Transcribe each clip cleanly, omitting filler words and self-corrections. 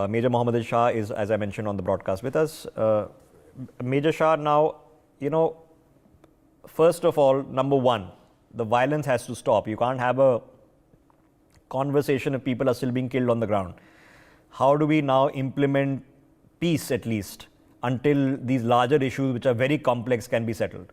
Major Mohammed Ali Shah is, as I mentioned on the broadcast, with us. Major Shah, now, first of all, number one, the violence has to stop. You can't have a conversation if people are still being killed on the ground. How do we now implement peace, at least, until these larger issues, which are very complex, can be settled?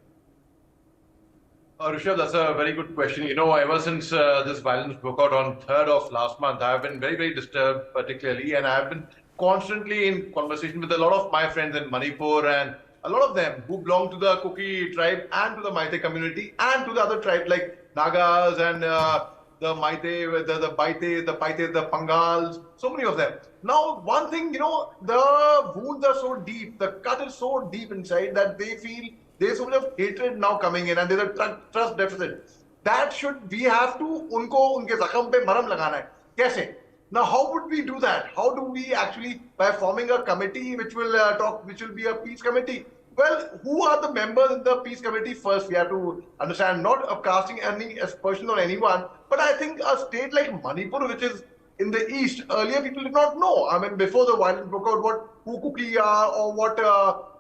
Rishabh, that's a very good question. Ever since this violence broke out on 3rd of last month, I've been very, very disturbed, particularly, and I've been constantly in conversation with a lot of my friends in Manipur and a lot of them who belong to the Kuki tribe and to the Meitei community and to the other tribes like Nagas and the Meitei, the Baite, the Paite, the Pangals, so many of them. Now, one thing, the wounds are so deep, the cut is so deep inside that they feel there's so much of hatred now coming in and there's a trust deficit. We have to unke zakham pe maram lagana hai. Kaise? Now, how would we do that? How do we actually, by forming a committee which will be a peace committee? Well, who are the members in the peace committee first? We have to understand, not casting any aspersion on anyone, but I think a state like Manipur, which is in the east, earlier people did not know. I mean, before the violence broke out, what who Kuki are or what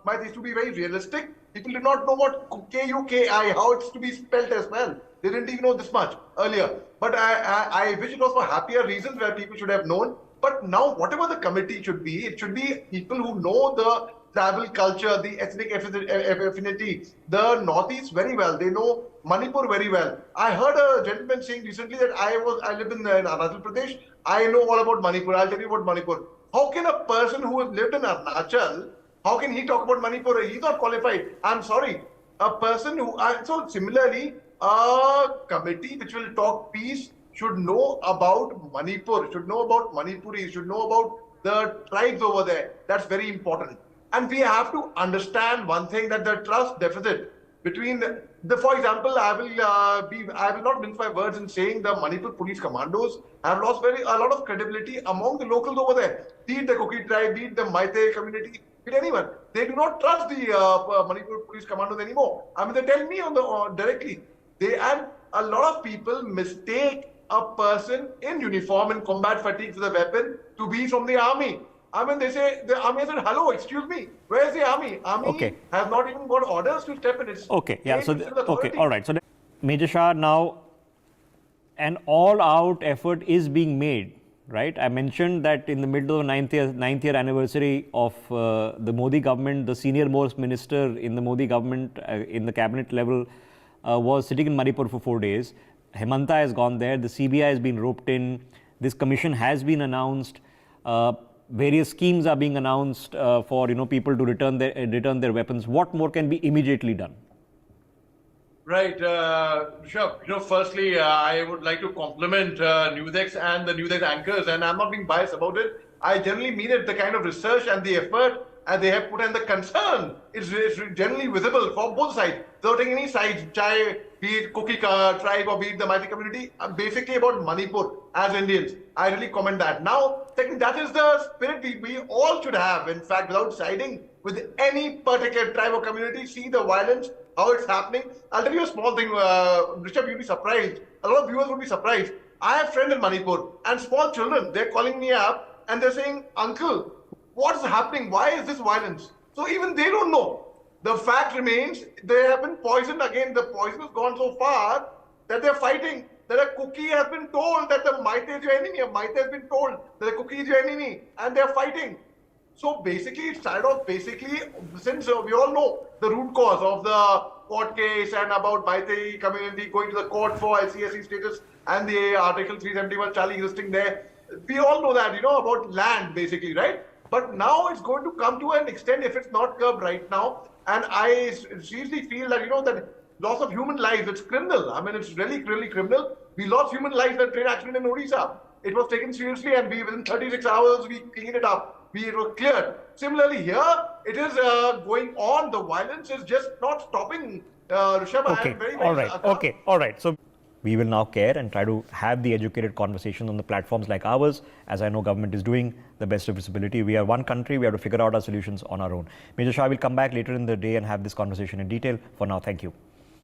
might used to be very realistic. People did not know what K-U-K-I, how it's to be spelled as well. They didn't even know this much earlier. But I wish it was for happier reasons where people should have known. But now, whatever the committee should be, it should be people who know the tribal culture, the ethnic affinity, the Northeast very well. They know Manipur very well. I heard a gentleman saying recently that I live in Arunachal Pradesh. I know all about Manipur. I'll tell you about Manipur. How can a person who has lived in Arunachal, how can he talk about Manipur? He's not qualified. I'm sorry. A person who... So similarly, a committee which will talk peace should know about Manipur, should know about Manipuris, should know about the tribes over there. That's very important. And we have to understand one thing, that the trust deficit between for example, I will not mince my words in saying the Manipur police commandos have lost a lot of credibility among the locals over there. Be it the Kuki tribe, be it the Meitei community, be it anyone. They do not trust the Manipur police commandos anymore. I mean, they tell me directly. And a lot of people mistake a person in uniform, in combat fatigue with a weapon, to be from the army. I mean, they say, the army said, hello, excuse me, where is the army? Army has not even got orders to step in. It's all right. So, Major Shah, now an all-out effort is being made, right? I mentioned that in the middle of the ninth year anniversary of the Modi government, the senior most minister in the Modi government, in the cabinet level, was sitting in Manipur for 4 days. Hemanta has gone there. The CBI has been roped in. This commission has been announced. Various schemes are being announced for people to return their weapons. What more can be immediately done? Right, Rishabh. Firstly, I would like to compliment NewsX and the NewsX anchors, and I'm not being biased about it. I generally mean it. The kind of research and the effort and they have put in the concern is generally visible from both sides. Without taking any sides, be it Kuki tribe or be it the Meitei community, basically about Manipur as Indians. I really comment that. Now, second, that is the spirit we all should have. In fact, without siding with any particular tribe or community, see the violence, how it's happening. I'll tell you a small thing, Rishabh, you'll be surprised. A lot of viewers will be surprised. I have friends in Manipur and small children, they're calling me up and they're saying, Uncle, what's happening? Why is this violence? So even they don't know. The fact remains, they have been poisoned again. The poison has gone so far that they're fighting. That a Kuki has been told that the Meitei is your enemy. A Meitei has been told that the Kuki is your enemy. And they're fighting. So basically, it started off since we all know the root cause of the court case and about Meitei community going to the court for LCSE status and the Article 371 Charlie existing there. We all know that, about land basically, right? But now it's going to come to an extent if it's not curbed right now. And I seriously feel that, that loss of human lives, it's criminal. I mean, it's really, really criminal. We lost human lives in a train accident in Odisha. It was taken seriously and within 36 hours, we cleaned it up. It was cleared. Similarly, here, it is going on. The violence is just not stopping. Rishabh, I am very, very... All right. So we will now care and try to have the educated conversation on the platforms like ours, as I know government is doing the best of its ability. We are one country. We have to figure out our solutions on our own. Major Shah will come back later in the day and have this conversation in detail. For now, thank you.